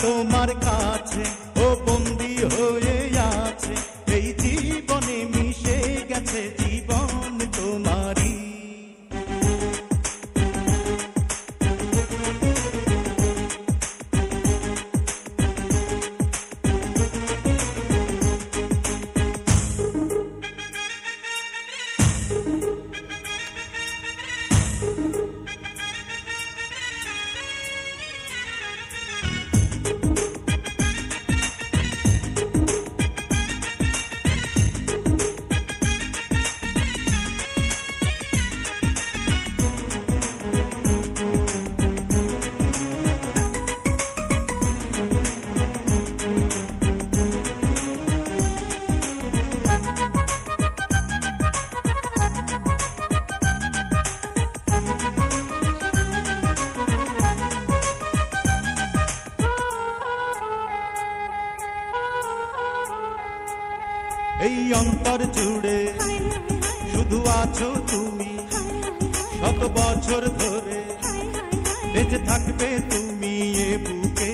তোমার কাছে ও বন্দী হয়ে আছে, এই জীবনে মিশে গেছে জীবন তোমারই। এই অন্তর জুড়ে শুধু আছো তুমি, শত বছর ধরে বেঁচে থাকবে তুমি এ বুকে।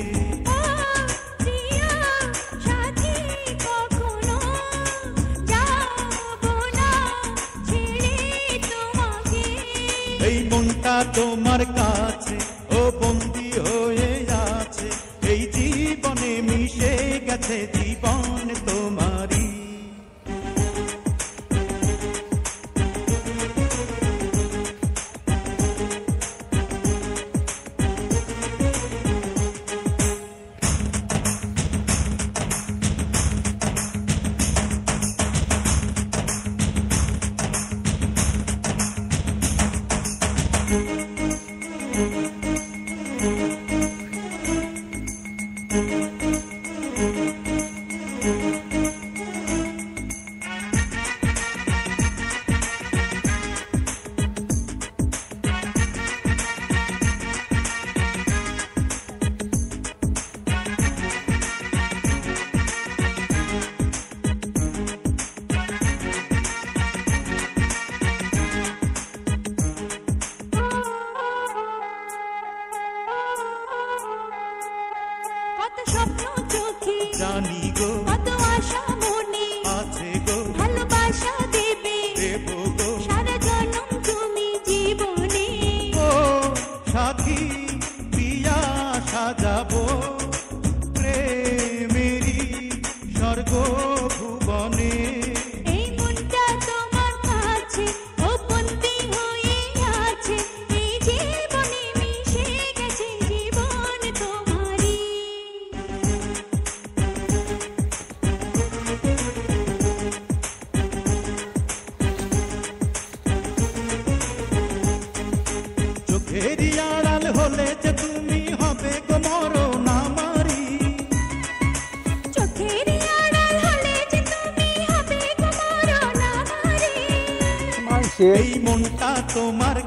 এই মনটা তোমার কাছে ও বন্দী হয়ে আছে, এই জীবনে মিশে গেছে জীবন তোমারই। স্বপ্ন চোখে জানি গো, কত আশা মনে আছে গো, ভালোবাসা দেবে দেব গো সারা জনম তুমি জীবনে। ও সাথী পিয়া সাজাবো প্রেমেরই স্বর্গ ভুবনে। এই মনটা তোমার কাছে ও বন্দী হয়ে আছে, এই জীবনে মিশে গেছে জীবন তোমারই। চোখেরই আড়াল হলে যে তুমি হবে গো মরণ আমারই। চোখেরই আড়াল হলে যে তুমি হবে গো মরণ আমারই। এই মনটা তোমার